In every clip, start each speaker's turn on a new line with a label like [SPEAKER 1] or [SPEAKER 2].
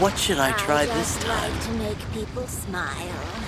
[SPEAKER 1] What should I try this
[SPEAKER 2] just
[SPEAKER 1] time?
[SPEAKER 2] like to make people smile.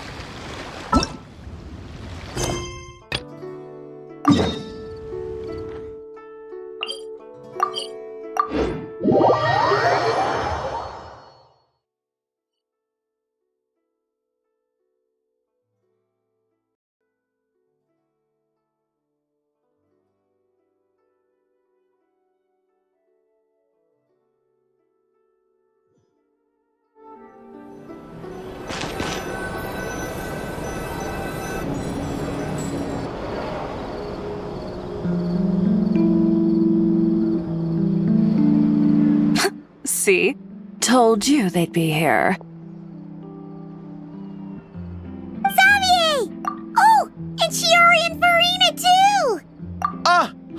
[SPEAKER 3] See? Told you they'd be here.
[SPEAKER 2] Xavier! Oh, and Shiori and Farina too!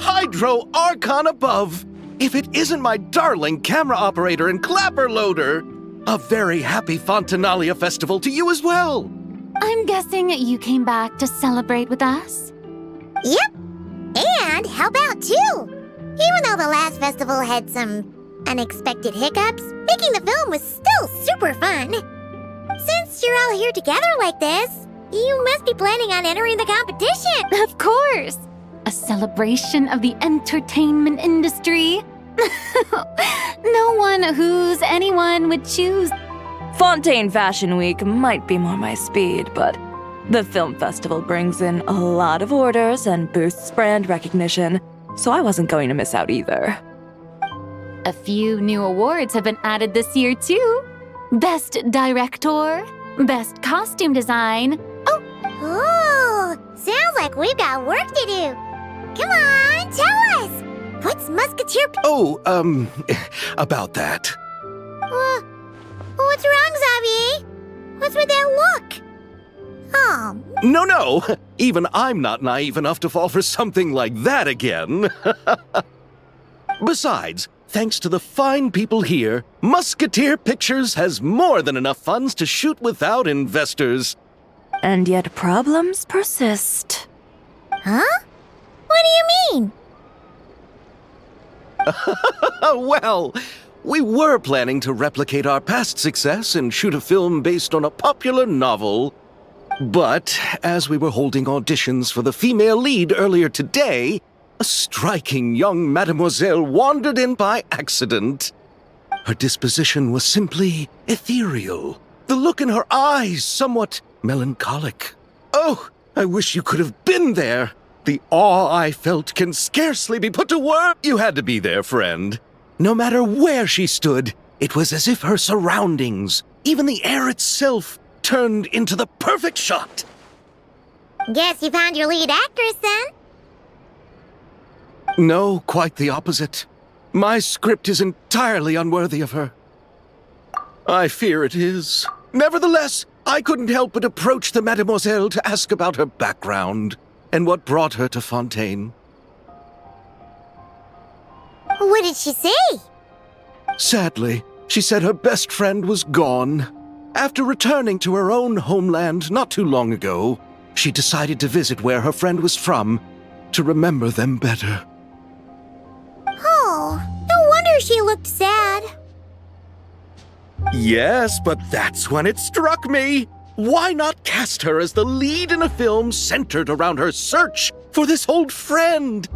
[SPEAKER 4] Hydro Archon above! If it isn't my darling camera operator and clapper loader! A very happy Fontinalia festival to you as well!
[SPEAKER 5] I'm guessing you came back to celebrate with us?
[SPEAKER 2] Yep. And help out too! Even though the last festival had some unexpected hiccups, making the film was still super fun. Since you're all here together like this, you must be planning on entering the competition.
[SPEAKER 5] Of course! A celebration of the entertainment industry. No one who's anyone would choose.
[SPEAKER 3] Fontaine Fashion Week might be more my speed, but the film festival brings in a lot of orders and boosts brand recognition, so I wasn't going to miss out either.
[SPEAKER 5] A few new awards have been added this year, too. Best Director, Best Costume Design.
[SPEAKER 2] Ooh, sounds like we've got work to do. Come on, tell us! What's Musketeer...
[SPEAKER 4] About that.
[SPEAKER 2] What's wrong, Xavier? What's with that look? Oh,
[SPEAKER 4] No, even I'm not naive enough to fall for something like that again. Besides, thanks to the fine people here, Musketeer Pictures has more than enough funds to shoot without investors.
[SPEAKER 3] And yet problems persist.
[SPEAKER 2] huh? What do you mean?
[SPEAKER 4] Well, we were planning to replicate our past success and shoot a film based on a popular novel. But as we were holding auditions for the female lead earlier today, a striking young mademoiselle wandered in by accident. Her disposition was simply ethereal, the look in her eyes somewhat melancholic. Oh, I wish you could have been there. The awe I felt can scarcely be put to word. You had to be there, friend. No matter where she stood, it was as if her surroundings, even the air itself, turned into the perfect shot.
[SPEAKER 2] Guess you found your lead actress, then?
[SPEAKER 4] No, quite the opposite. My script is entirely unworthy of her. I fear it is. Nevertheless, I couldn't help but approach the mademoiselle to ask about her background and what brought her to Fontaine.
[SPEAKER 2] What did she say?
[SPEAKER 4] Sadly, she said her best friend was gone. After returning to her own homeland not too long ago, she decided to visit where her friend was from to remember them better.
[SPEAKER 2] Oh, no wonder she looked sad.
[SPEAKER 4] Yes, but that's when it struck me. Why not cast her as the lead in a film centered around her search for this old friend?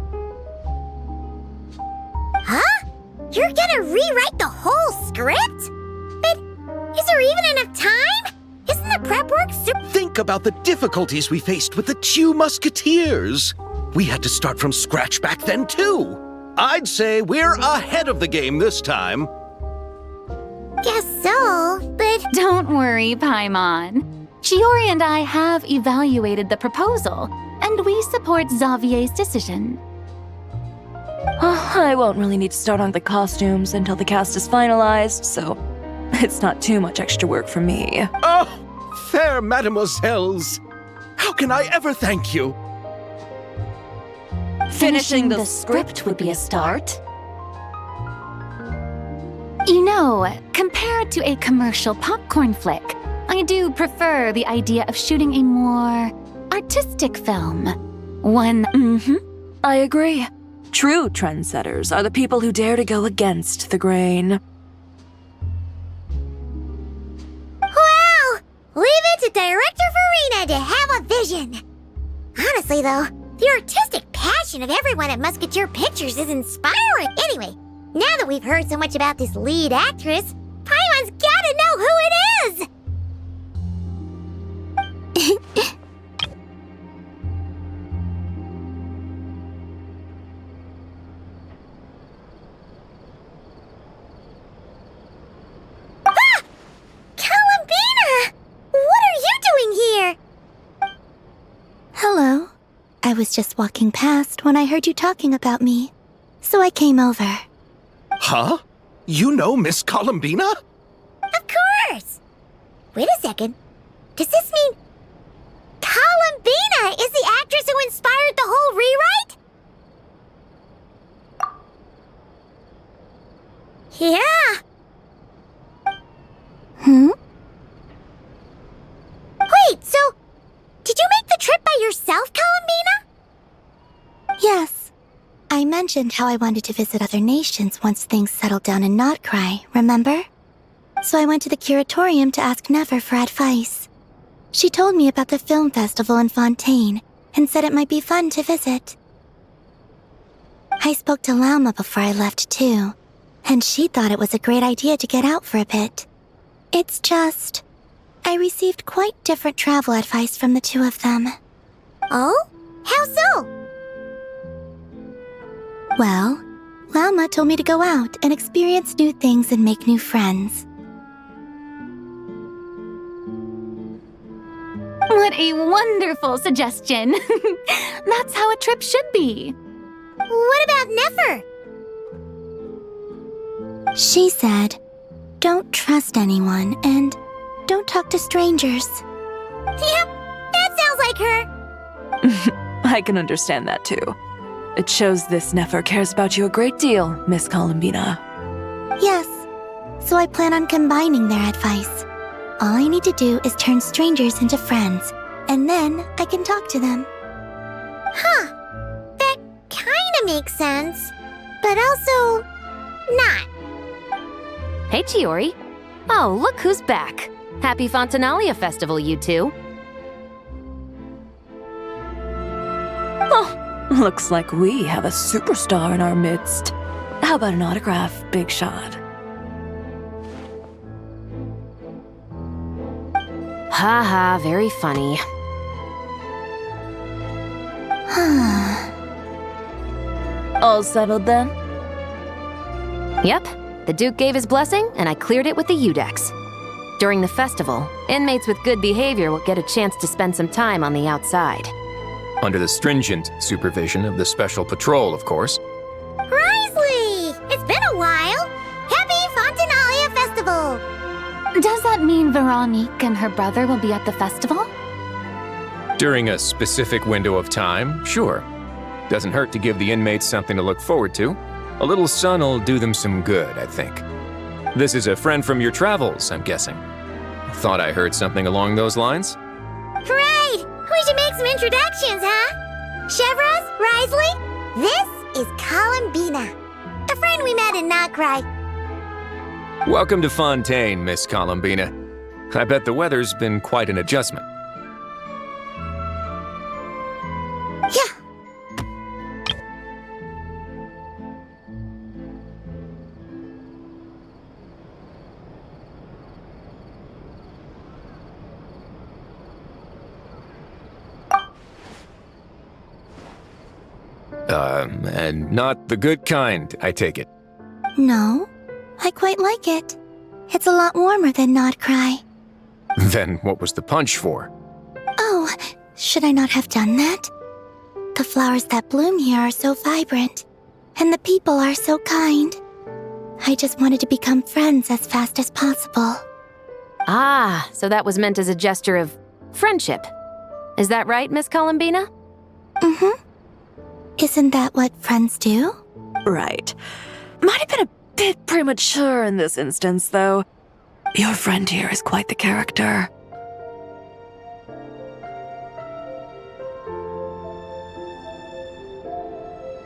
[SPEAKER 2] Huh? You're gonna rewrite the whole script? But is there even enough time? Isn't the prep work super...
[SPEAKER 4] Think about the difficulties we faced with the two Musketeers. We had to start from scratch back then, too. I'd say we're ahead of the game this time.
[SPEAKER 2] Guess so, but...
[SPEAKER 5] Don't worry, Paimon. Shiori and I have evaluated the proposal, and we support Xavier's decision.
[SPEAKER 3] I won't really need to start on the costumes until the cast is finalized, so it's not too much extra work for me.
[SPEAKER 4] Oh, fair mademoiselles. How can I ever thank you?
[SPEAKER 5] Finishing the script would be a start. You know, compared to a commercial popcorn flick, I do prefer the idea of shooting a more artistic film. One...
[SPEAKER 3] I agree. True trendsetters are the people who dare to go against the grain.
[SPEAKER 2] the director Farina to have a vision. Honestly, though, the artistic passion of everyone at Musketeer Pictures is inspiring. Anyway, now that we've heard so much about this lead actress, Paimon's gotta know who it is! Ah! Columbina! What are you doing here?
[SPEAKER 1] Hello. I was just walking past when I heard you talking about me, so I came over.
[SPEAKER 4] Huh? You know Miss Columbina?
[SPEAKER 2] Of course! Wait a second. Does this mean Columbina is the actress who inspired the whole rewrite? Yeah. Wait, so did you make the trip by yourself, Columbina?
[SPEAKER 1] Yes. I mentioned how I wanted to visit other nations once things settled down in Notcry, remember? So I went to the curatorium to ask Never for advice. She told me about the film festival in Fontaine and said it might be fun to visit. I spoke to Lauma before I left too, and she thought it was a great idea to get out for a bit. It's just, I received quite different travel advice from the two of them.
[SPEAKER 2] Oh? How so?
[SPEAKER 1] Well, Lauma told me to go out and experience new things and make new friends.
[SPEAKER 5] What a wonderful suggestion. That's how a trip should be.
[SPEAKER 2] What about Nefer?
[SPEAKER 1] She said, don't trust anyone and don't talk to strangers.
[SPEAKER 2] Yep, that sounds like her.
[SPEAKER 3] I can understand that too. It shows this Nefer cares about you a great deal, Miss Columbina.
[SPEAKER 1] Yes, so I plan on combining their advice. All I need to do is turn strangers into friends, and then I can talk to them.
[SPEAKER 2] Huh. That kinda makes sense, but also not.
[SPEAKER 6] Hey, Chiori. Oh, look who's back. Happy Fontinalia Festival, you two.
[SPEAKER 3] Oh, looks like we have a superstar in our midst. How about an autograph, Big Shot?
[SPEAKER 6] Haha, very funny.
[SPEAKER 3] All settled then?
[SPEAKER 6] Yep, the Duke gave his blessing, and I cleared it with the Udex. During the festival, inmates with good behavior will get a chance to spend some time on the outside.
[SPEAKER 7] Under the stringent supervision of the Special Patrol, of course.
[SPEAKER 2] Risley! It's been a while. Happy Fontinalia Festival!
[SPEAKER 5] Does that mean Veronique and her brother will be at the festival?
[SPEAKER 7] During a specific window of time, sure. Doesn't hurt to give the inmates something to look forward to. A little sun'll do them some good, I think. This is a friend from your travels, I'm guessing. Thought I heard something along those lines?
[SPEAKER 2] Great! We should make some introductions, huh? Chevros, Risley, this is Columbina, a friend we met in Notcry.
[SPEAKER 7] Welcome to Fontaine, Miss Columbina. I bet the weather's been quite an adjustment.
[SPEAKER 2] Yeah.
[SPEAKER 7] And not the good kind, I take it.
[SPEAKER 1] No, I quite like it. It's a lot warmer than Notcry.
[SPEAKER 7] Then what was the punch for?
[SPEAKER 1] Oh, should I not have done that? The flowers that bloom here are so vibrant, and the people are so kind. I just wanted to become friends as fast as possible.
[SPEAKER 6] Ah, so that was meant as a gesture of friendship. Is that right, Miss Columbina?
[SPEAKER 1] Mm-hmm. Isn't that what friends do?
[SPEAKER 3] Right. Might have been a bit premature in this instance, though. Your friend here is quite the character.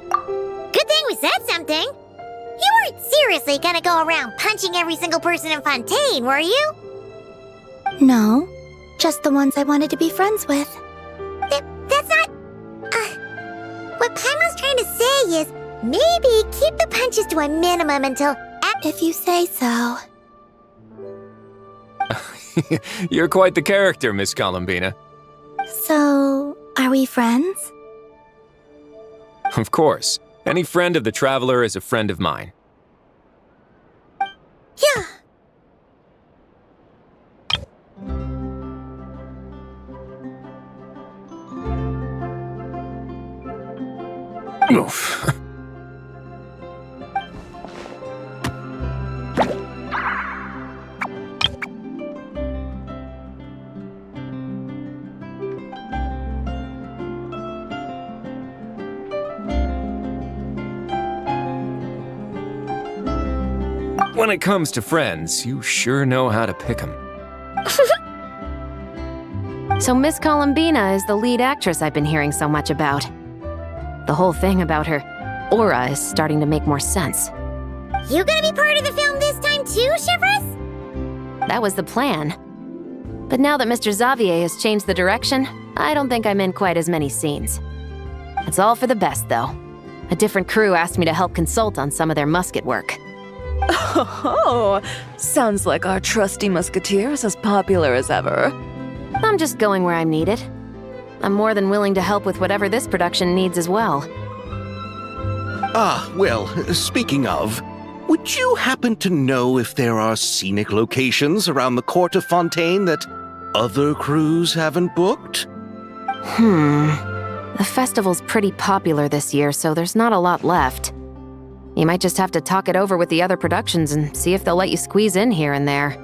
[SPEAKER 2] Good thing we said something. You weren't seriously gonna go around punching every single person in Fontaine, were you?
[SPEAKER 1] No, Just the ones I wanted to be friends with.
[SPEAKER 2] That's not... what Paimon's trying to say is, maybe keep the punches to a minimum until...
[SPEAKER 1] If you say so.
[SPEAKER 7] You're quite the character, Miss Columbina.
[SPEAKER 1] So, are we friends?
[SPEAKER 7] Of course. Any friend of the Traveler is a friend of mine.
[SPEAKER 2] Yeah.
[SPEAKER 7] Oof. When it comes to friends, you sure know how to pick 'em.
[SPEAKER 6] So Miss Columbina is the lead actress I've been hearing so much about. The whole thing about her aura is starting to make more sense.
[SPEAKER 2] You gonna be part of the film this time too, Shivers?
[SPEAKER 6] That was the plan. But now that Mr. Xavier has changed the direction, I don't think I'm in quite as many scenes. It's all for the best, though. A different crew asked me to help consult on some of their musket work.
[SPEAKER 3] Oh, sounds like our trusty musketeer is as popular as ever.
[SPEAKER 6] I'm just going where I'm needed. I'm more than willing to help with whatever this production needs as well.
[SPEAKER 4] Ah, well, speaking of, would you happen to know if there are scenic locations around the court of Fontaine that other crews haven't booked?
[SPEAKER 6] The festival's pretty popular this year, so there's not a lot left. You might just have to talk it over with the other productions and see if they'll let you squeeze in here and there.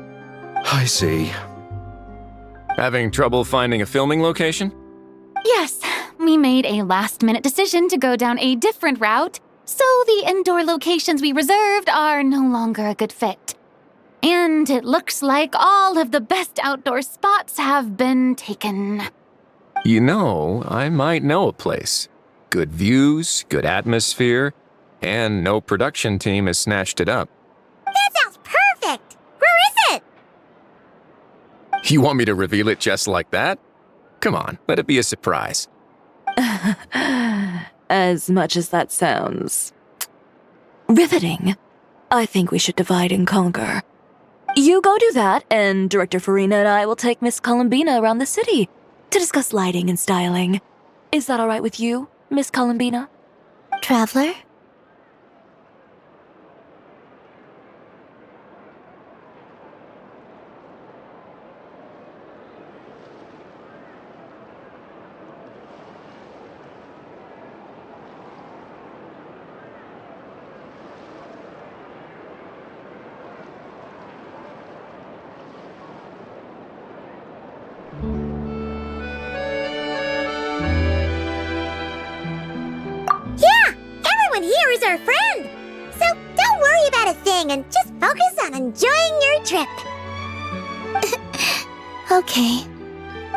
[SPEAKER 4] I see.
[SPEAKER 7] Having trouble finding a filming location?
[SPEAKER 5] Yes, we made a last-minute decision to go down a different route, so the indoor locations we reserved are no longer a good fit. And it looks like all of the best outdoor spots have been taken.
[SPEAKER 7] You know, I might know a place. Good views, good atmosphere, and no production team has snatched it up.
[SPEAKER 2] That sounds perfect! Where is it?
[SPEAKER 7] You want me to reveal it just like that? Come on, let it be a surprise.
[SPEAKER 3] As much as that sounds riveting, I think we should divide and conquer. You go do that, and Director Farina and I will take Miss Columbina around the city to discuss lighting and styling. Is that all right with you, Miss Columbina?
[SPEAKER 1] Traveler?
[SPEAKER 2] Here is our friend! So don't worry about a thing and just focus on enjoying your trip.
[SPEAKER 1] Okay.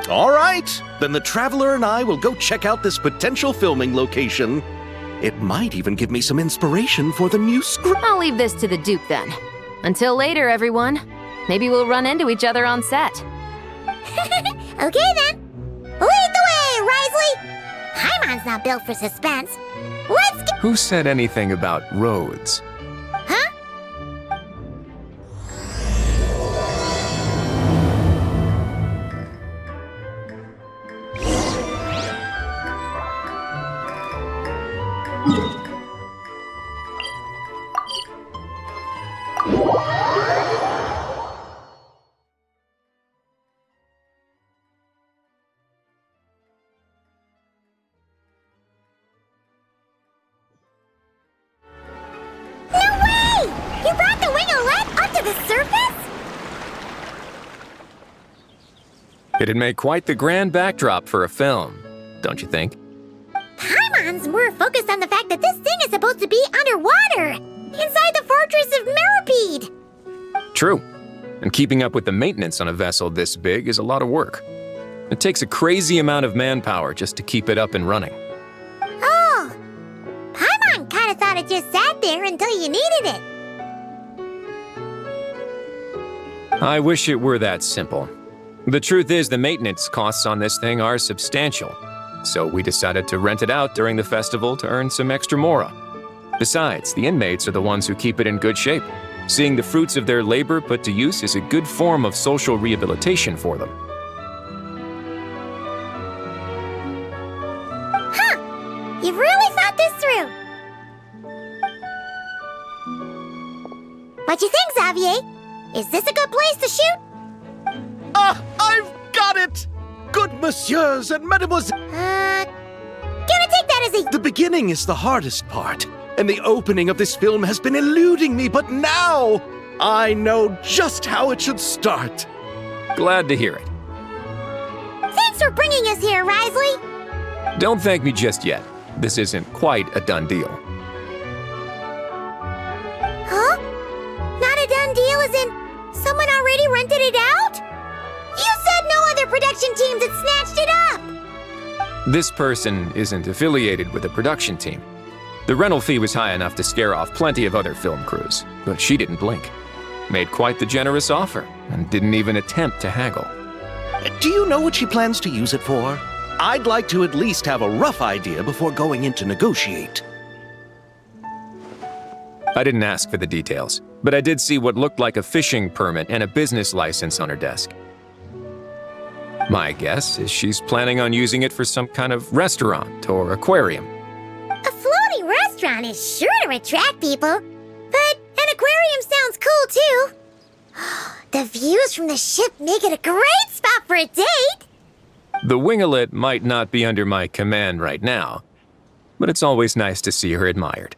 [SPEAKER 4] All right, then the Traveler and I will go check out this potential filming location. It might even give me some inspiration for the new script.
[SPEAKER 6] I'll leave this to the Duke then. Until later, everyone. Maybe we'll run into each other on set.
[SPEAKER 2] Okay then. Lead the way, Risley! Paimon's not built for suspense. Let's get...
[SPEAKER 7] Who said anything about roads?
[SPEAKER 2] Huh?
[SPEAKER 7] It'd make quite the grand backdrop for a film, don't you think?
[SPEAKER 2] Paimon's more focused on the fact that this thing is supposed to be underwater, inside the fortress of Mirapede.
[SPEAKER 7] True. And keeping up with the maintenance on a vessel this big is a lot of work. It takes a crazy amount of manpower just to keep it up and running.
[SPEAKER 2] Oh, Paimon kind of thought it just sat there until you needed it.
[SPEAKER 7] I wish it were that simple. The truth is, the maintenance costs on this thing are substantial. So we decided to rent it out during the festival to earn some extra mora. Besides, the inmates are the ones who keep it in good shape. Seeing the fruits of their labor put to use is a good form of social rehabilitation for them.
[SPEAKER 2] You've really thought this through. What you think, Xavier? Is this a good place to shoot?
[SPEAKER 4] Ah, I've got it! Good messieurs and mesdemoiselles.
[SPEAKER 2] Gonna take that as a...
[SPEAKER 4] The beginning is the hardest part, and the opening of this film has been eluding me, but now I know just how it should start.
[SPEAKER 7] Glad to hear it.
[SPEAKER 2] Thanks for bringing us here, Risley.
[SPEAKER 7] Don't thank me just yet. This isn't quite a done deal.
[SPEAKER 2] Huh? Not a done deal as in someone already rented it out? You said no other production teams had snatched it up!
[SPEAKER 7] This person isn't affiliated with a production team. The rental fee was high enough to scare off plenty of other film crews, but she didn't blink. Made quite the generous offer, and didn't even attempt to haggle.
[SPEAKER 4] Do you know what she plans to use it for? I'd like to at least have a rough idea before going in to negotiate.
[SPEAKER 7] I didn't ask for the details, but I did see what looked like a fishing permit and a business license on her desk. My guess is she's planning on using it for some kind of restaurant or aquarium.
[SPEAKER 2] A floating restaurant is sure to attract people, but an aquarium sounds cool too. The views from the ship make it a great spot for a date.
[SPEAKER 7] The winglet might not be under my command right now, but it's always nice to see her admired.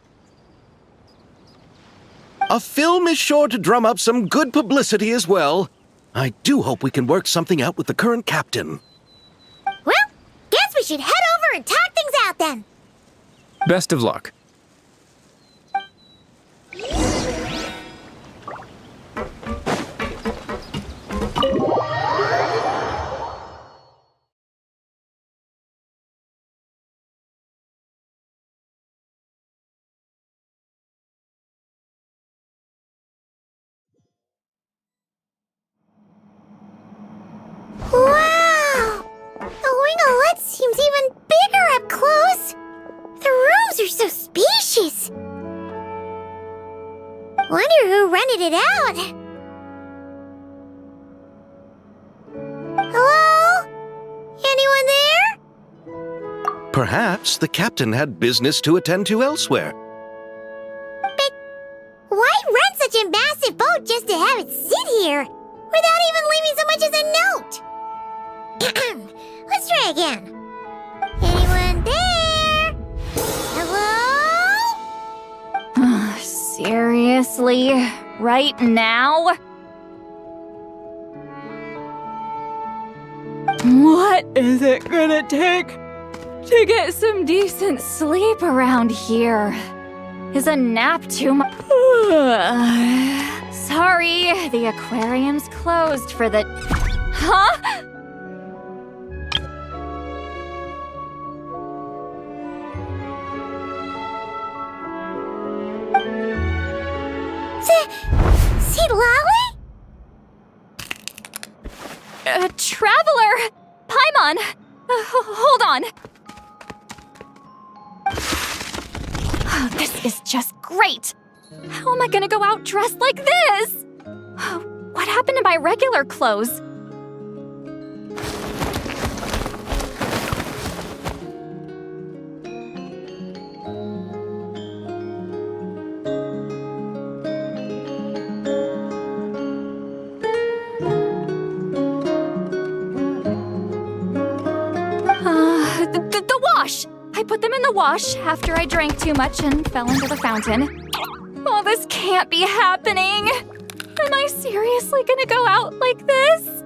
[SPEAKER 4] A film is sure to drum up some good publicity as well. I do hope we can work something out with the current captain.
[SPEAKER 2] Well, guess we should head over and talk things out then.
[SPEAKER 7] Best of luck.
[SPEAKER 2] Wow! The winglet seems even bigger up close. The rooms are so spacious. Wonder who rented it out. Hello? Anyone there?
[SPEAKER 4] Perhaps the captain had business to attend to elsewhere.
[SPEAKER 2] But why rent such a massive boat just to have it sit here without even leaving so much as a note? Let's try again. Anyone there? Hello?
[SPEAKER 5] Seriously? Right now? What is it gonna take to get some decent sleep around here? Is a nap too much? Sorry, the aquarium's closed for the... Huh?
[SPEAKER 2] See Lolly?
[SPEAKER 5] Traveler! Paimon! Hold on! Oh, this is just great! How am I gonna go out dressed like this? What happened to my regular clothes? The wash! I put them in the wash after I drank too much and fell into the fountain. Oh, this can't be happening! Am I seriously gonna go out like this?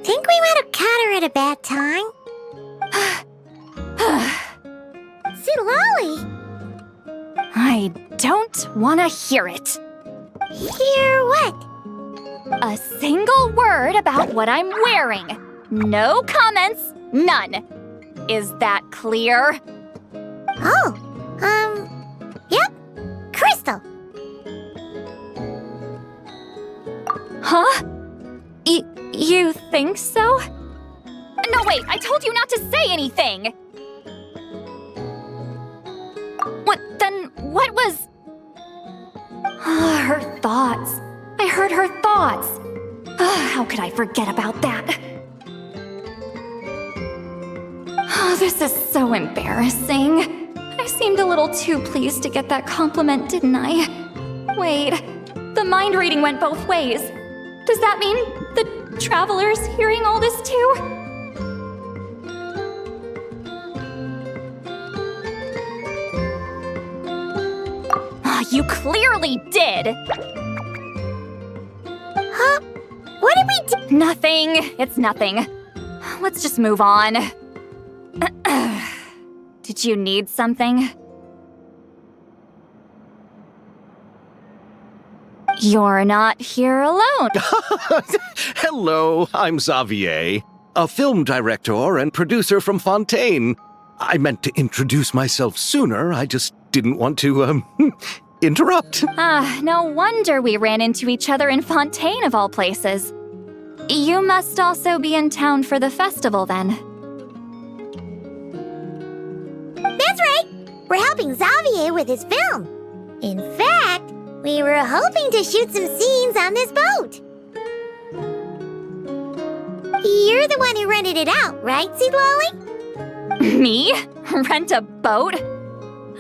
[SPEAKER 2] Think we might have caught her at a bad time. See Lolly?
[SPEAKER 5] I don't want to hear it.
[SPEAKER 2] Hear what?
[SPEAKER 5] A single word about what I'm wearing. No comments, none. Is that clear?
[SPEAKER 2] Oh, Yep. Crystal.
[SPEAKER 5] Huh? You think so? No, wait, I told you not to say anything! What was... Her thoughts. I heard her thoughts. How could I forget about that? This is so embarrassing. I seemed a little too pleased to get that compliment, didn't I? Wait, the mind reading went both ways. Does that mean the traveler's hearing all this too? You clearly did!
[SPEAKER 2] Huh? What did we do?
[SPEAKER 5] Nothing. It's nothing. Let's just move on. Did you need something? You're not here alone.
[SPEAKER 4] Hello, I'm Xavier, a film director and producer from Fontaine. I meant to introduce myself sooner, I just didn't want to, interrupt.
[SPEAKER 5] No wonder we ran into each other in Fontaine of all places. You must also be in town for the festival then.
[SPEAKER 2] That's right. We're helping Xavier with his film. In fact, we were hoping to shoot some scenes on this boat. You're the one who rented it out, right, Seed Lolly?
[SPEAKER 5] Me? Rent a boat?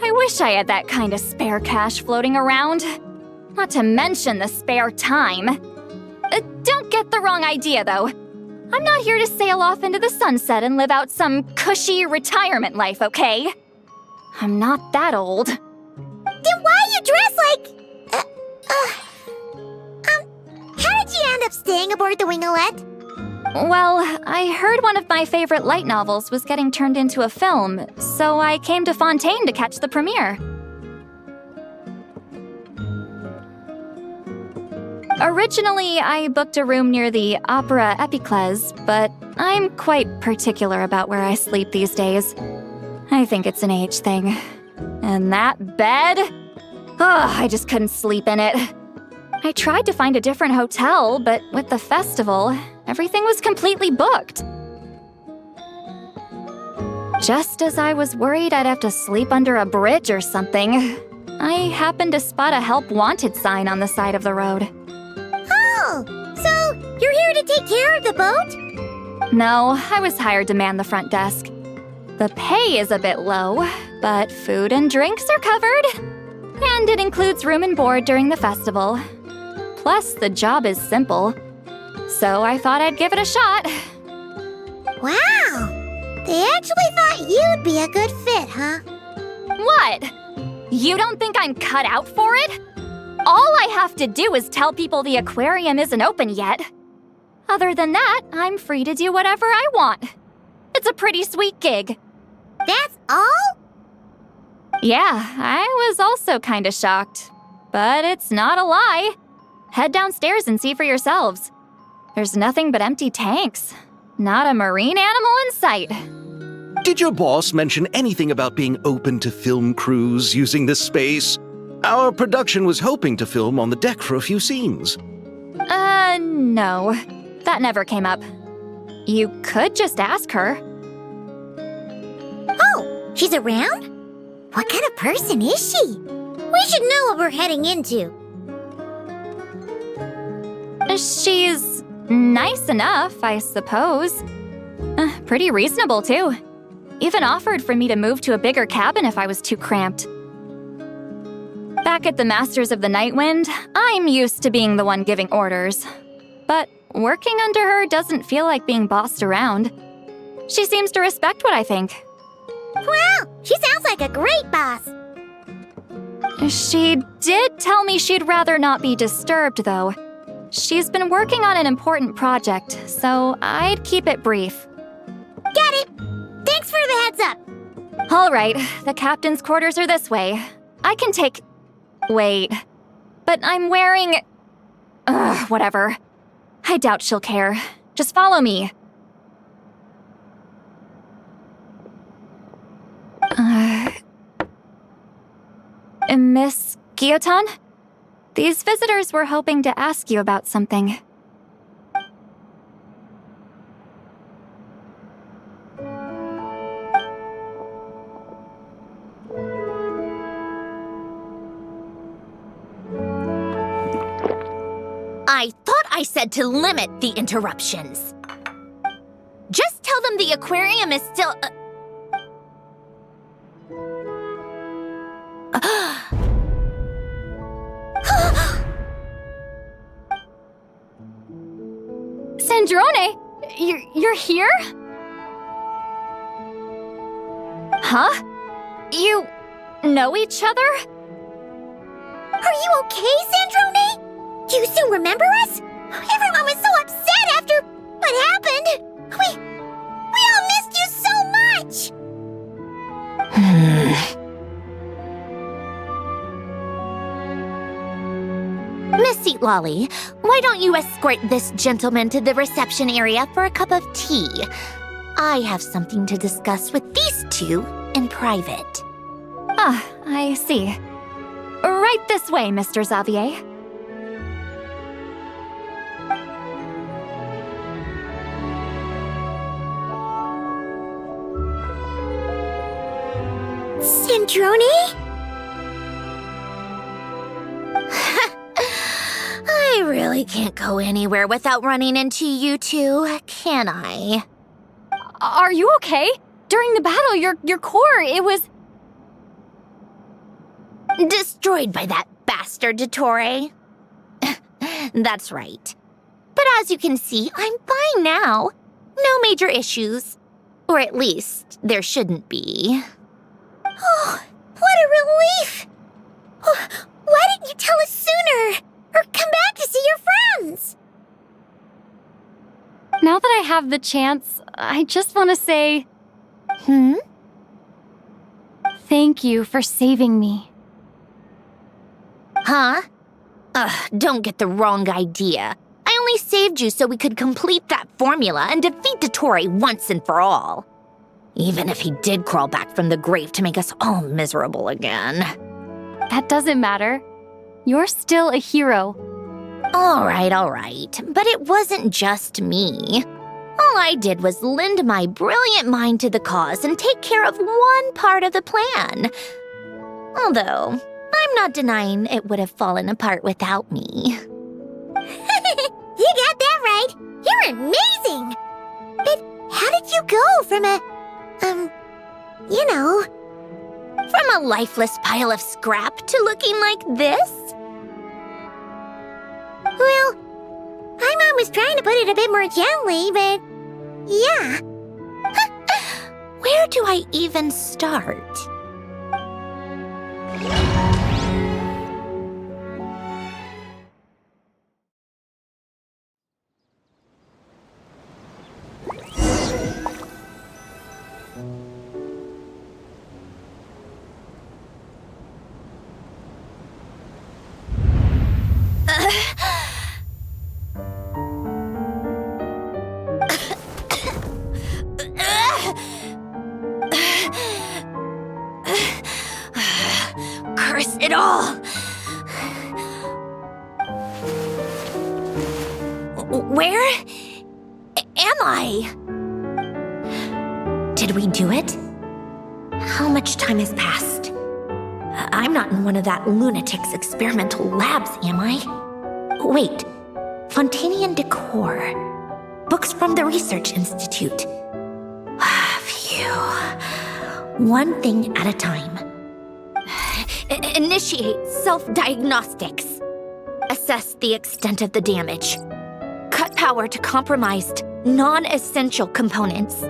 [SPEAKER 5] I wish I had that kind of spare cash floating around. Not to mention the spare time. Don't get the wrong idea, though. I'm not here to sail off into the sunset and live out some cushy retirement life, okay? I'm not that old.
[SPEAKER 2] Then why you dress like... how did you end up staying aboard the Wingolette?
[SPEAKER 5] Well, I heard one of my favorite light novels was getting turned into a film, so I came to Fontaine to catch the premiere. Originally, I booked a room near the Opera Epiclese, but I'm quite particular about where I sleep these days. I think it's an age thing. And that bed? I just couldn't sleep in it. I tried to find a different hotel, but with the festival, everything was completely booked. Just as I was worried I'd have to sleep under a bridge or something, I happened to spot a help wanted sign on the side of the road.
[SPEAKER 2] Oh, so you're here to take care of the boat?
[SPEAKER 5] No, I was hired to man the front desk. The pay is a bit low, but food and drinks are covered. And it includes room and board during the festival. Plus, the job is simple. So I thought I'd give it a shot.
[SPEAKER 2] Wow! They actually thought you'd be a good fit, huh?
[SPEAKER 5] What? You don't think I'm cut out for it? All I have to do is tell people the aquarium isn't open yet. Other than that, I'm free to do whatever I want. It's a pretty sweet gig.
[SPEAKER 2] That's all?
[SPEAKER 5] Yeah, I was also kinda shocked. But it's not a lie. Head downstairs and see for yourselves. There's nothing but empty tanks. Not a marine animal in sight.
[SPEAKER 4] Did your boss mention anything about being open to film crews using this space? Our production was hoping to film on the deck for a few scenes.
[SPEAKER 5] No. That never came up. You could just ask her.
[SPEAKER 2] Oh, she's around? What kind of person is she? We should know what we're heading into.
[SPEAKER 5] She's nice enough, I suppose. Pretty reasonable, too. Even offered for me to move to a bigger cabin if I was too cramped. Back at the Masters of the Nightwind, I'm used to being the one giving orders. But working under her doesn't feel like being bossed around. She seems to respect what I think.
[SPEAKER 2] Wow, she sounds like a great boss.
[SPEAKER 5] She did tell me she'd rather not be disturbed, though. She's been working on an important project, so I'd keep it brief.
[SPEAKER 2] Got it. Thanks for the heads up.
[SPEAKER 5] All right, the captain's quarters are this way. I can take... Wait. But I'm wearing... whatever. I doubt she'll care. Just follow me. Miss Guillotin? These visitors were hoping to ask you about something.
[SPEAKER 8] I thought I said to limit the interruptions. Just tell them the aquarium is still...
[SPEAKER 5] Sandrone, you're here? Huh? You know each other?
[SPEAKER 2] Are you okay, Sandrone? Do you still remember us? Everyone was so upset after what happened. We all missed you so much!
[SPEAKER 8] Miss Seat Lolly, why don't you escort this gentleman to the reception area for a cup of tea? I have something to discuss with these two in private.
[SPEAKER 5] Ah, I see. Right this way, Mr. Xavier.
[SPEAKER 2] Sandrone?
[SPEAKER 8] I really can't go anywhere without running into you two, can I?
[SPEAKER 5] Are you okay? During the battle, your core, it was...
[SPEAKER 8] Destroyed by that bastard Dottore. That's right. But as you can see, I'm fine now. No major issues. Or at least, there shouldn't be.
[SPEAKER 2] Oh, what a relief! Oh, why didn't you tell us sooner? Or come back to see your friends?
[SPEAKER 5] Now that I have the chance, I just want to say... Thank you for saving me.
[SPEAKER 8] Huh? Don't get the wrong idea. I only saved you so we could complete that formula and defeat Dottore once and for all. Even if he did crawl back from the grave to make us all miserable again.
[SPEAKER 5] That doesn't matter. You're still a hero.
[SPEAKER 8] All right. But it wasn't just me. All I did was lend my brilliant mind to the cause and take care of one part of the plan. Although, I'm not denying it would have fallen apart without me.
[SPEAKER 2] You got that right. You're amazing. But how did you go from
[SPEAKER 8] From a lifeless pile of scrap to looking like this?
[SPEAKER 2] Well, my mom was trying to put it a bit more gently, but yeah.
[SPEAKER 8] Where do I even start? Curse it all! Where am I? Did we do it? How much time has passed? I'm not in one of that lunatic's experimental labs, am I? Wait, Fontanian decor. Books from the Research Institute. Phew. One thing at a time. Initiate self-diagnostics. Assess the extent of the damage. Cut power to compromised, non-essential components.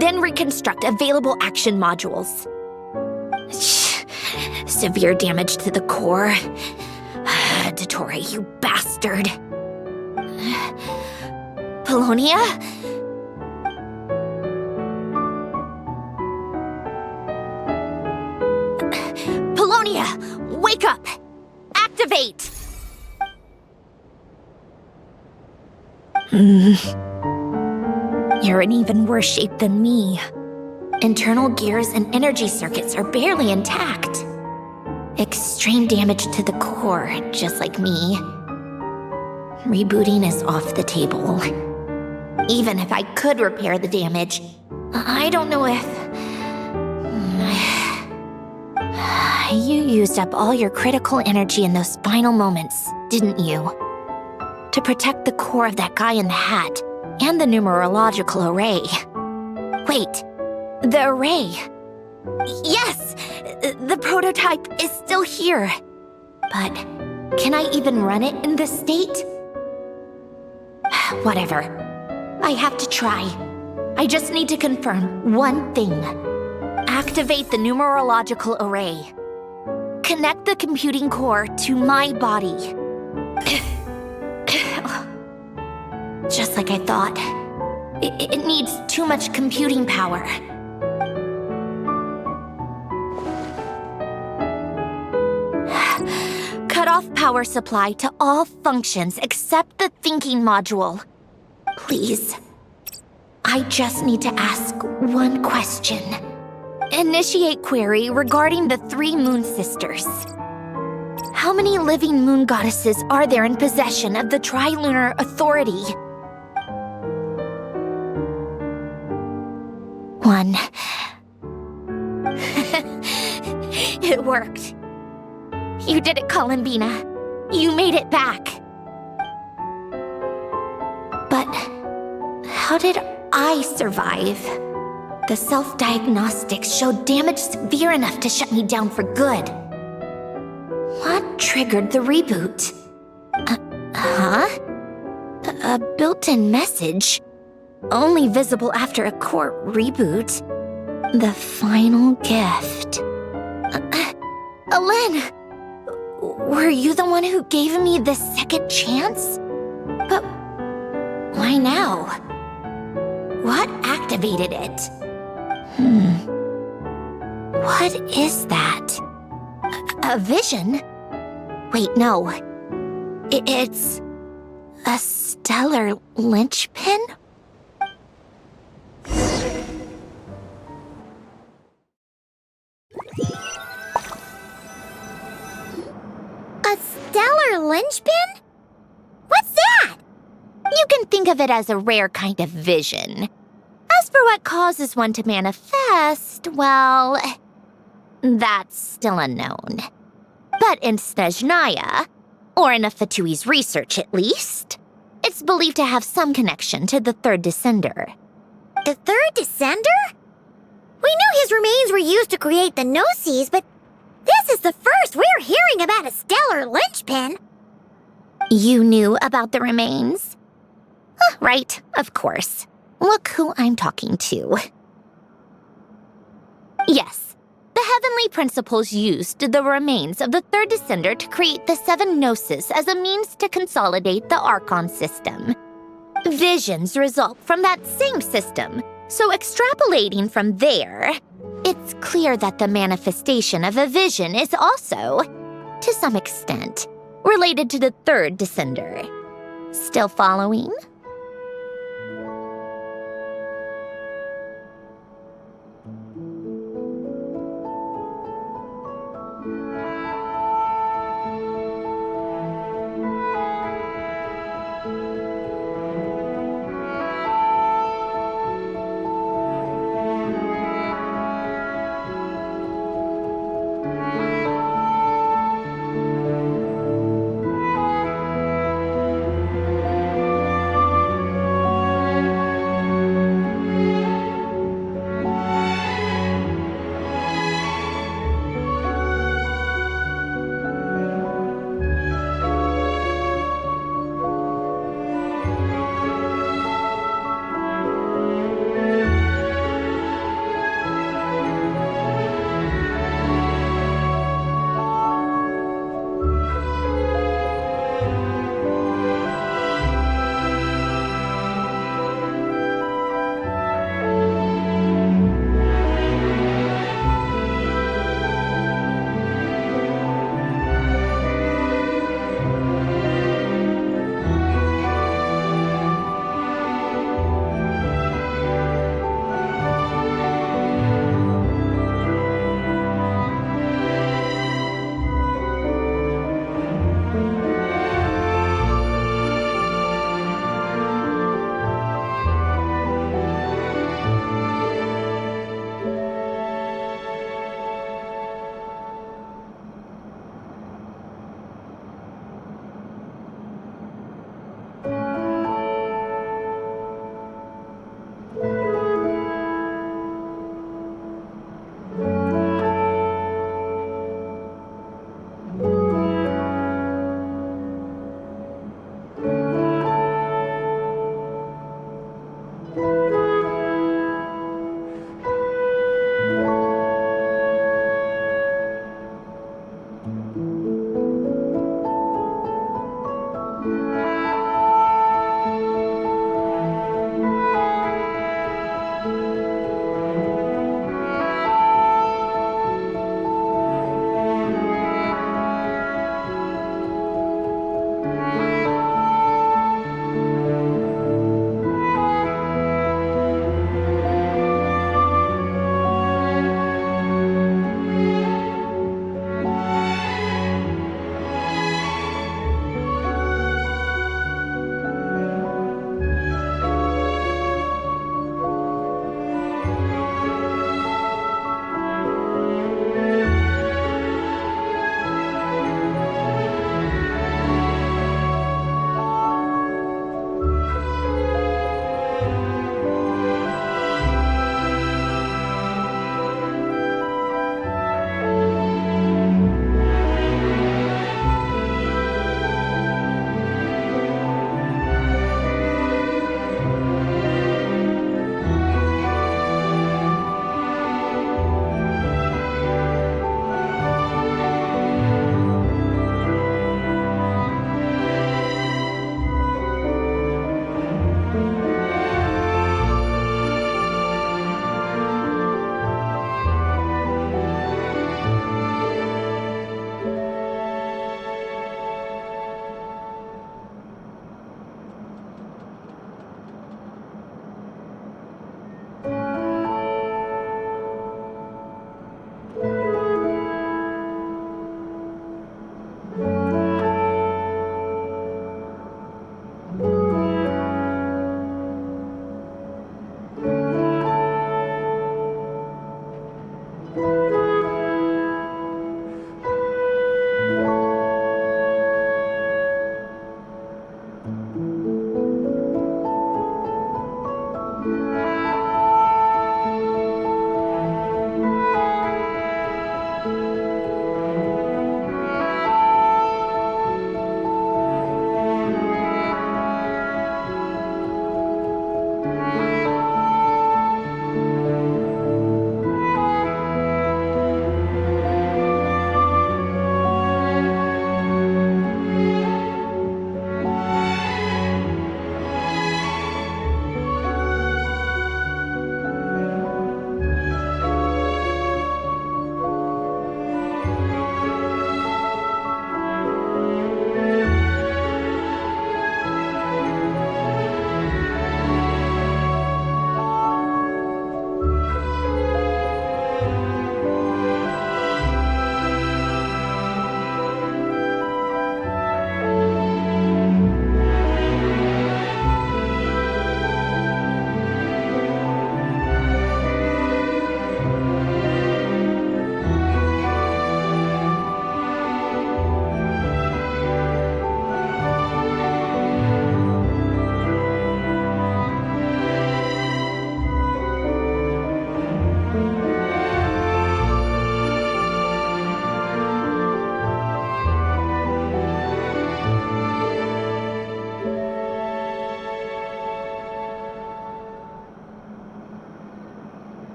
[SPEAKER 8] Then reconstruct available action modules. Severe damage to the core. Dottore, you bastard. Polonia? Polonia, wake up! Activate! You're in even worse shape than me. Internal gears and energy circuits are barely intact. Extreme damage to the core, just like me. Rebooting is off the table. Even if I could repair the damage, I don't know if... You used up all your critical energy in those final moments, didn't you? To protect the core of that guy in the hat, and the numerological array. Wait, the array. Yes! The prototype is still here. But can I even run it in this state? Whatever. I have to try. I just need to confirm one thing. Activate the numerological array. Connect the computing core to my body. Just like I thought. It needs too much computing power. Cut off power supply to all functions except the thinking module. Please. I just need to ask one question. Initiate query regarding the 3 moon sisters. How many living moon goddesses are there in possession of the Trilunar Authority? 1. It worked. You did it, Columbina. You made it back. But how did I survive? The self-diagnostics showed damage severe enough to shut me down for good. What triggered the reboot? A built-in message? Only visible after a core reboot. The final gift. Alen! Were you the one who gave me this second chance? But why now? What activated it? What is that? A vision? Wait, no. It's a stellar linchpin?
[SPEAKER 2] A stellar linchpin? What's that?
[SPEAKER 8] You can think of it as a rare kind of vision. As for what causes one to manifest, well, that's still unknown. But in Snezhnaya, or in Afatui's research at least, it's believed to have some connection to the third descender.
[SPEAKER 2] The third descender? We knew his remains were used to create the Gnosis, but this is the first we're hearing about a stellar linchpin.
[SPEAKER 8] You knew about the remains? Right, of course. Look who I'm talking to. Yes, the Heavenly Principles used the remains of the third descender to create the 7 Gnosis as a means to consolidate the Archon system. Visions result from that same system, so extrapolating from there, it's clear that the manifestation of a vision is also, to some extent, related to the third descender. Still following?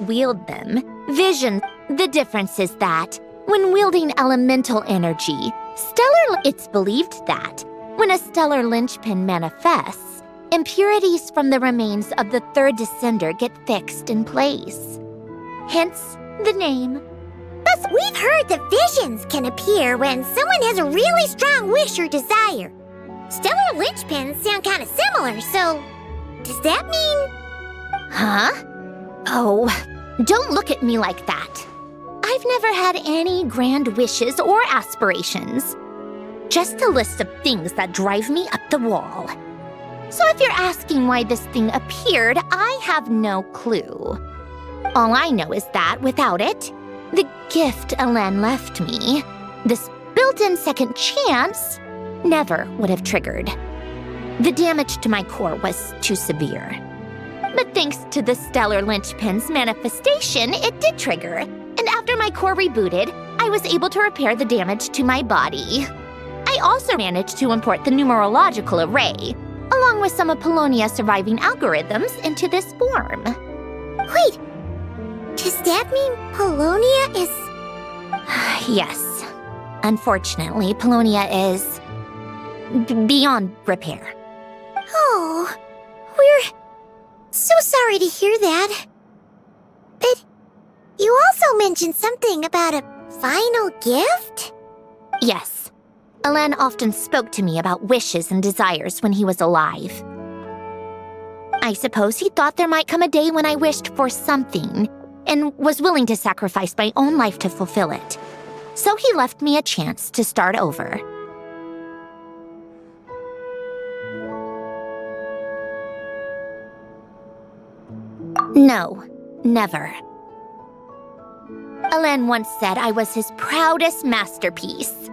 [SPEAKER 8] wield them, vision. The difference is that when wielding elemental energy, it's believed that when a stellar linchpin manifests, impurities from the remains of the third descender get fixed in place. Hence the name.
[SPEAKER 2] Thus, we've heard that visions can appear when someone has a really strong wish or desire. Stellar linchpins sound kind of similar, so does that mean...
[SPEAKER 8] Huh? Oh, don't look at me like that. I've never had any grand wishes or aspirations. Just a list of things that drive me up the wall. So if you're asking why this thing appeared, I have no clue. All I know is that without it, the gift Elen left me, this built-in second chance, never would have triggered. The damage to my core was too severe. But thanks to the stellar linchpin's manifestation, it did trigger. And after my core rebooted, I was able to repair the damage to my body. I also managed to import the numerological array, along with some of Polonia's surviving algorithms, into this form.
[SPEAKER 2] Wait, does that mean Polonia is...
[SPEAKER 8] Yes. Unfortunately, Polonia is... beyond repair.
[SPEAKER 2] Oh, we're so sorry to hear that. But you also mentioned something about a final gift?
[SPEAKER 8] Yes. Elen often spoke to me about wishes and desires when he was alive. I suppose he thought there might come a day when I wished for something and was willing to sacrifice my own life to fulfill it. So he left me a chance to start over. No, never. Elen once said I was his proudest masterpiece.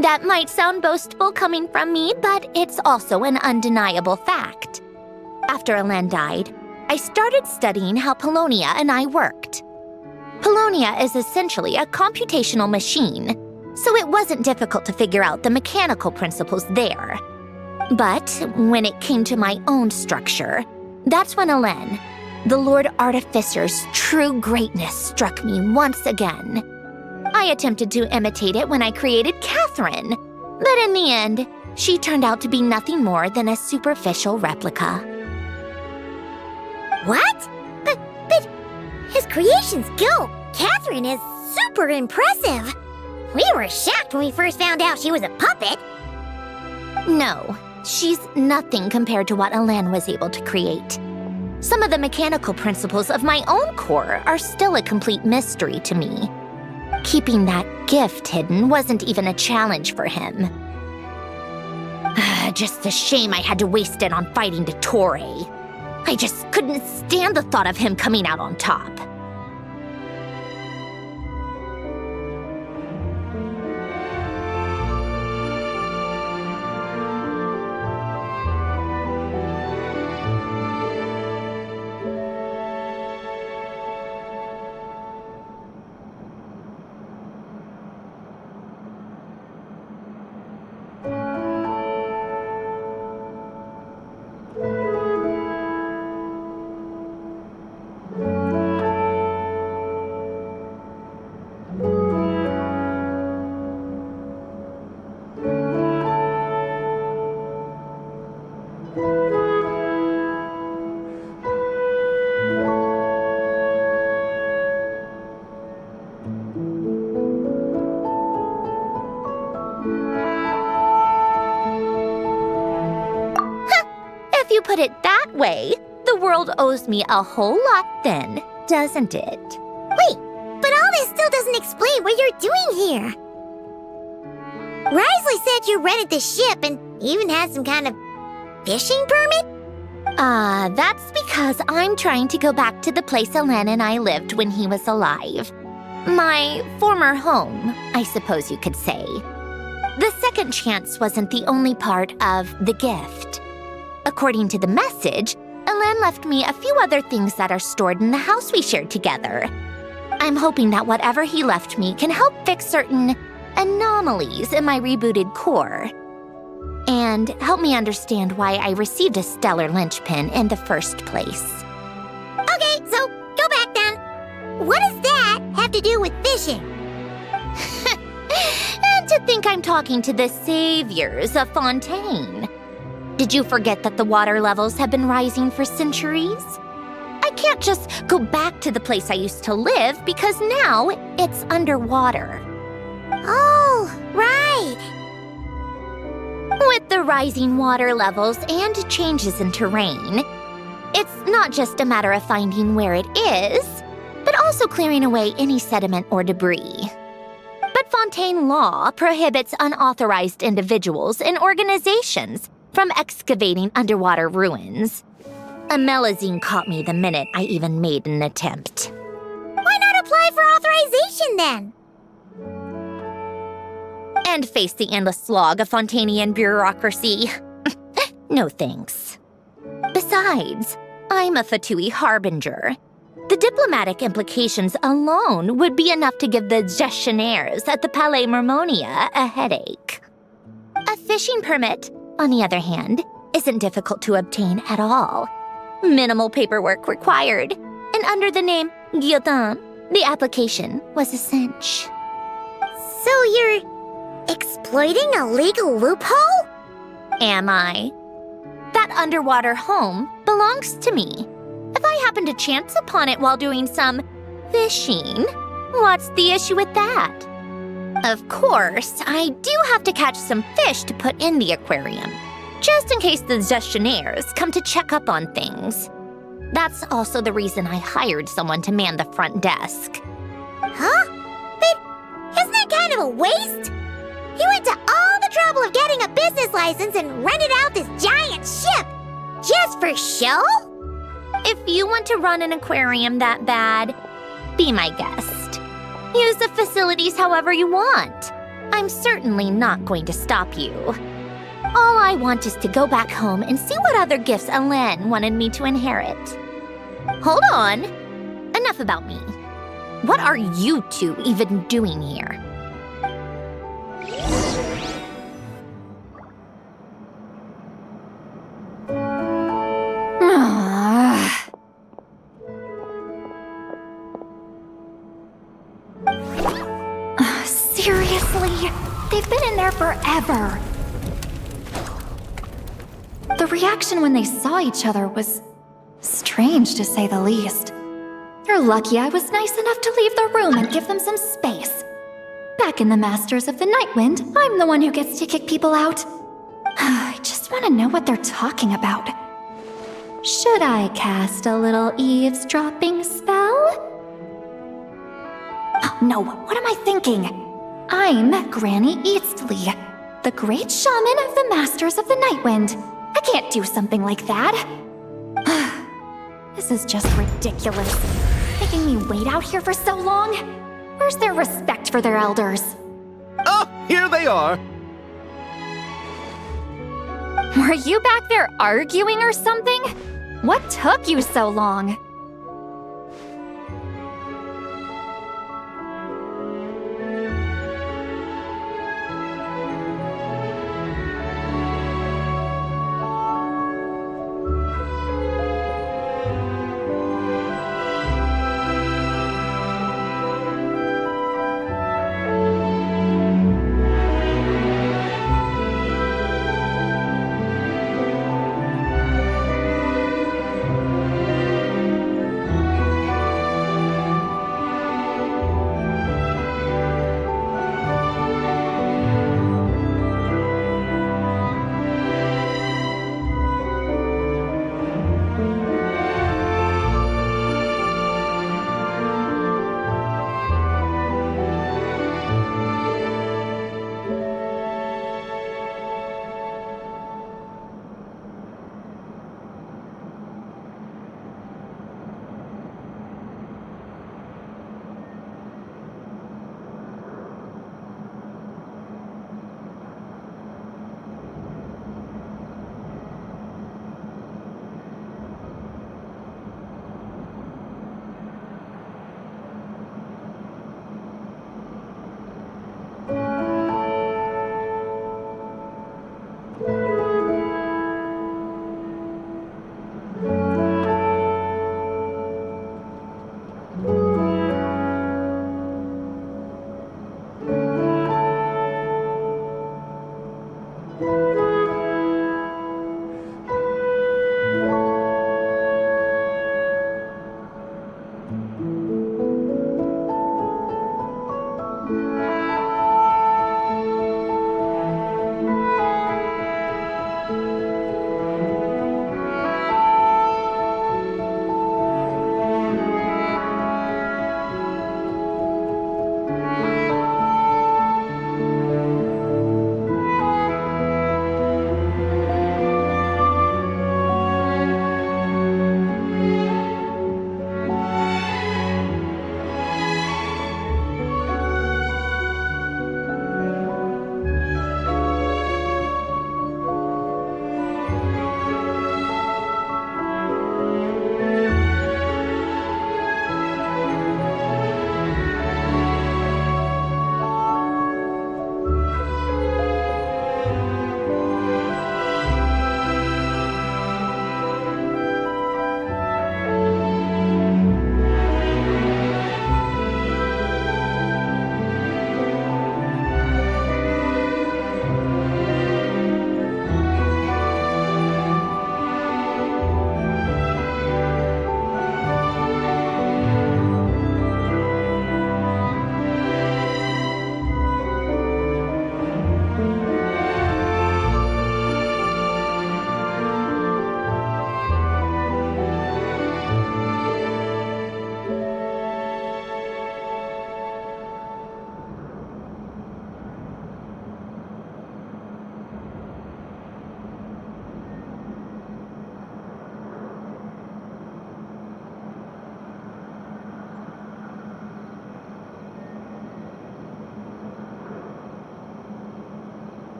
[SPEAKER 8] That might sound boastful coming from me, but it's also an undeniable fact. After Elen died, I started studying how Polonia and I worked. Polonia is essentially a computational machine, so it wasn't difficult to figure out the mechanical principles there. But when it came to my own structure, that's when Elen, the Lord Artificer's true greatness, struck me once again. I attempted to imitate it when I created Catherine, but in the end, she turned out to be nothing more than a superficial replica.
[SPEAKER 2] What? But his creations go. Catherine is super impressive. We were shocked when we first found out she was a puppet.
[SPEAKER 8] No, she's nothing compared to what Elen was able to create. Some of the mechanical principles of my own core are still a complete mystery to me. Keeping that gift hidden wasn't even a challenge for him. Just a shame I had to waste it on fighting Dottore. I just couldn't stand the thought of him coming out on top. If you put it that way, the world owes me a whole lot then, doesn't it?
[SPEAKER 2] Wait, but all this still doesn't explain what you're doing here. Risley said you rented the ship and even had some kind of fishing permit?
[SPEAKER 8] That's because I'm trying to go back to the place Elen and I lived when he was alive. My former home, I suppose you could say. The second chance wasn't the only part of the gift. According to the message, Elen left me a few other things that are stored in the house we shared together. I'm hoping that whatever he left me can help fix certain anomalies in my rebooted core. And help me understand why I received a stellar linchpin in the first place.
[SPEAKER 2] Okay, so go back then. fishing.
[SPEAKER 8] And to think I'm talking to the saviors of Fontaine. Did you forget that the water levels have been rising for centuries? I can't just go back to the place I used to live because now it's underwater.
[SPEAKER 2] Oh, right.
[SPEAKER 8] With the rising water levels and changes in terrain, it's not just a matter of finding where it is, but also clearing away any sediment or debris. But Fontaine law prohibits unauthorized individuals and organizations from excavating underwater ruins. A Melazine caught me the minute I even made an attempt.
[SPEAKER 2] Why not apply for authorization then?
[SPEAKER 8] And face the endless slog of Fontanian bureaucracy. No thanks. Besides, I'm a Fatui harbinger. The diplomatic implications alone would be enough to give the gestionnaires at the Palais Mermonia a headache. A fishing permit, on the other hand, isn't difficult to obtain at all. Minimal paperwork required, and under the name Guillotin, the application was a cinch.
[SPEAKER 2] So you're exploiting a legal loophole?
[SPEAKER 8] Am I? That underwater home belongs to me. If I happen to chance upon it while doing some fishing, what's the issue with that? Of course, I do have to catch some fish to put in the aquarium, just in case the gestionnaires come to check up on things. That's also the reason I hired someone to man the front desk.
[SPEAKER 2] Huh? But isn't that kind of a waste? You went to all the trouble of getting a business license and rented out this giant ship just for show?
[SPEAKER 8] If you want to run an aquarium that bad, be my guest. Use the facilities however you want. I'm certainly not going to stop you. All I want is to go back home and see what other gifts Alain wanted me to inherit. Hold on. Enough about me. What are you two even doing here?
[SPEAKER 5] Seriously? They've been in there forever. The reaction when they saw each other was strange, to say the least. You're lucky I was nice enough to leave the room and give them some space. Back in the Masters of the Nightwind, I'm the one who gets to kick people out. I just want to know what they're talking about. Should I cast a little eavesdropping spell? Oh, no, what am I thinking? I'm Granny Eastley, the great shaman of the Masters of the Nightwind. I can't do something like that. This is just ridiculous. Making me wait out here for so long? Where's their respect for their elders?
[SPEAKER 4] Oh, here they are.
[SPEAKER 5] Were you back there arguing or something? What took you so long?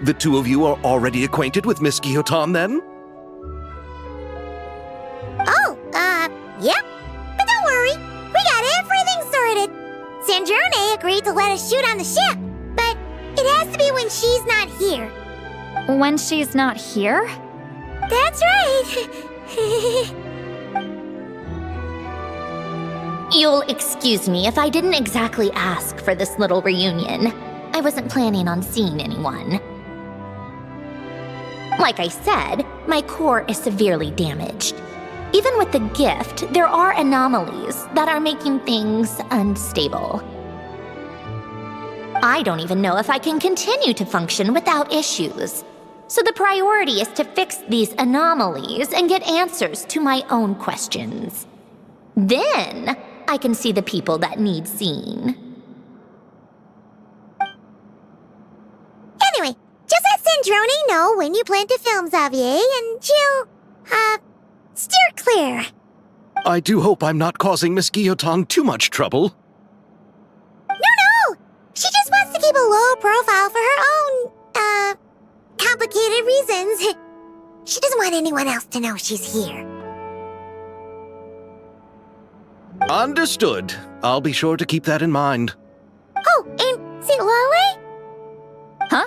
[SPEAKER 4] The two of you are already acquainted with Miss Guillotin, then?
[SPEAKER 2] Oh, yep. But don't worry, we got everything sorted. Sandrone agreed to let us shoot on the ship, but it has to be when she's not here.
[SPEAKER 5] When she's not here?
[SPEAKER 2] That's right.
[SPEAKER 8] You'll excuse me if I didn't exactly ask for this little reunion. I wasn't planning on seeing anyone. Like I said, my core is severely damaged. Even with the gift, there are anomalies that are making things unstable. I don't even know if I can continue to function without issues. So the priority is to fix these anomalies and get answers to my own questions. Then I can see the people that need seeing.
[SPEAKER 2] Anyway, just let Sandrone know when you plan to film Xavier, and she'll, steer clear.
[SPEAKER 4] I do hope I'm not causing Miss Guillotin too much trouble.
[SPEAKER 2] No! She just wants to keep a low profile for her own, complicated reasons. She doesn't want anyone else to know she's here.
[SPEAKER 4] Understood. I'll be sure to keep that in mind.
[SPEAKER 2] Oh, and see Lale?
[SPEAKER 5] Huh?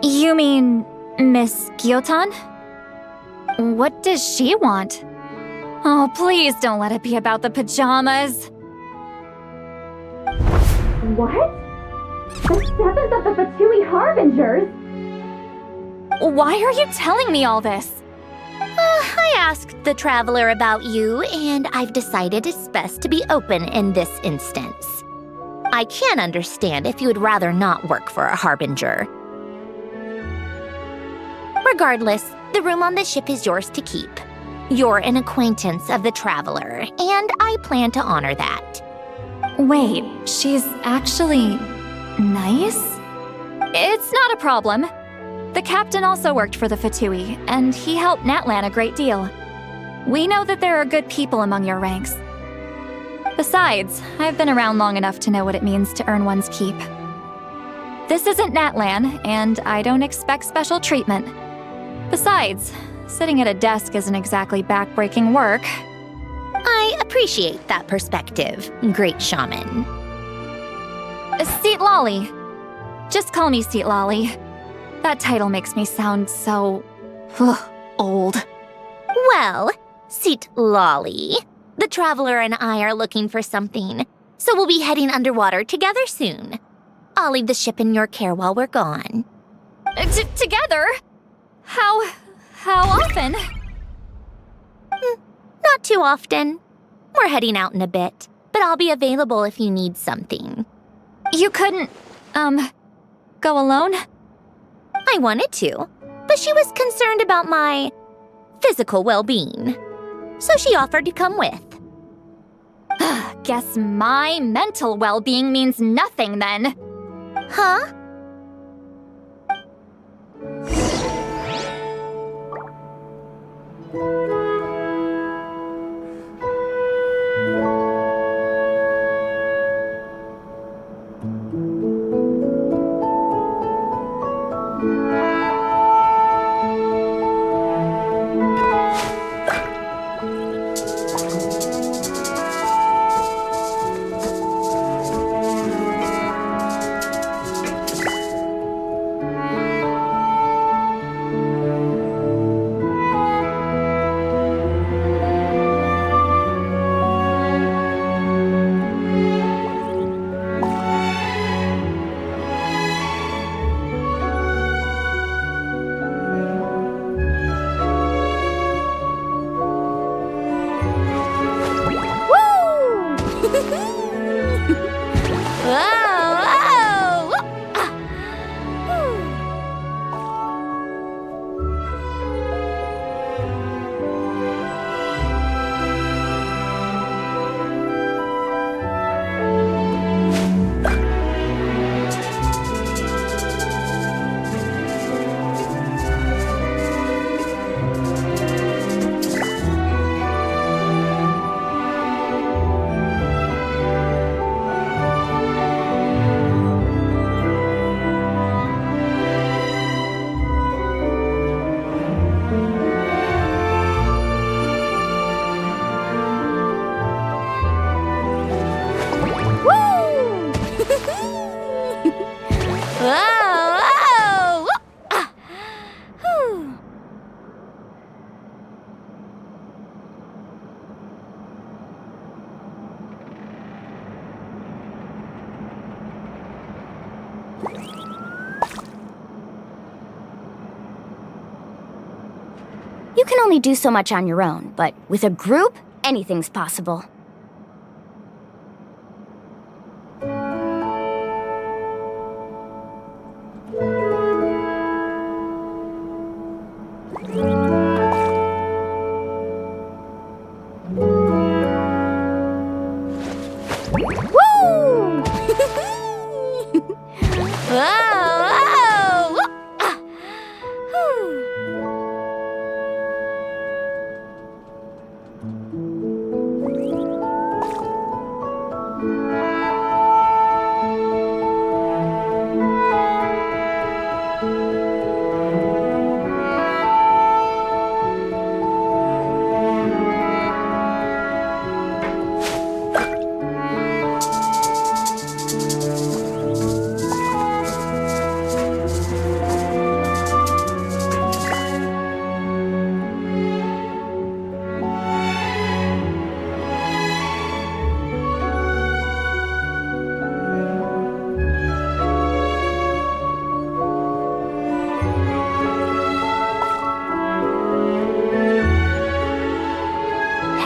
[SPEAKER 5] You mean Miss Guillotin? What does she want? Oh, please don't let it be about the pajamas.
[SPEAKER 9] What? The seventh of the Fatui Harbingers?
[SPEAKER 5] Why are you telling me all this?
[SPEAKER 8] I asked the Traveler about you, and I've decided it's best to be open in this instance. I can understand if you would rather not work for a Harbinger. Regardless, the room on the ship is yours to keep. You're an acquaintance of the Traveler, and I plan to honor that.
[SPEAKER 5] Wait, she's actually nice? It's not a problem. The captain also worked for the Fatui, and he helped Natlan a great deal. We know that there are good people among your ranks. Besides, I've been around long enough to know what it means to earn one's keep. This isn't Natlan, and I don't expect special treatment. Besides, sitting at a desk isn't exactly back-breaking work.
[SPEAKER 8] I appreciate that perspective, great shaman.
[SPEAKER 5] Seat Lolly. Just call me Seat Lolly. That title makes me sound so... old.
[SPEAKER 8] Well, Seat Lolly, the Traveler and I are looking for something, so we'll be heading underwater together soon. I'll leave the ship in your care while we're gone.
[SPEAKER 5] Together? How often?
[SPEAKER 8] Not too often. We're heading out in a bit, but I'll be available if you need something.
[SPEAKER 5] You couldn't, go alone?
[SPEAKER 8] I wanted to, but she was concerned about my physical well-being, so she offered to come with.
[SPEAKER 5] Guess my mental well-being means nothing then.
[SPEAKER 8] Huh?
[SPEAKER 9] You can only do so much on your own, but with a group, anything's possible. Woo! Whoa!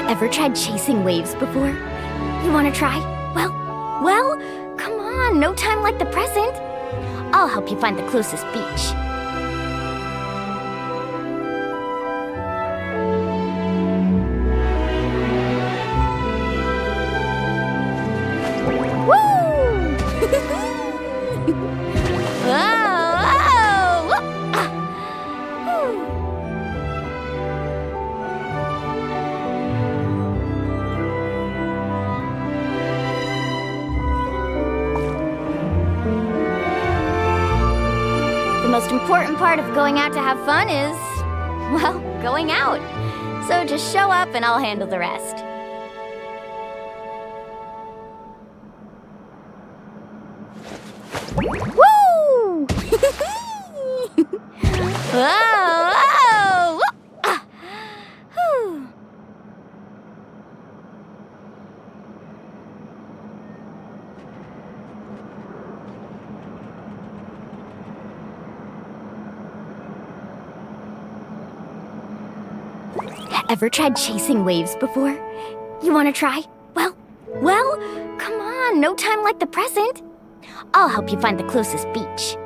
[SPEAKER 9] Ever tried chasing waves before? You want to try? Well, come on, no time like the present. I'll help you find the closest beach. The most important part of going out to have fun is, well, going out. So just show up and I'll handle the rest. Woo! Whoa! Whew. Ever tried chasing waves before? You want to try? Well, come on, no time like the present. I'll help you find the closest beach.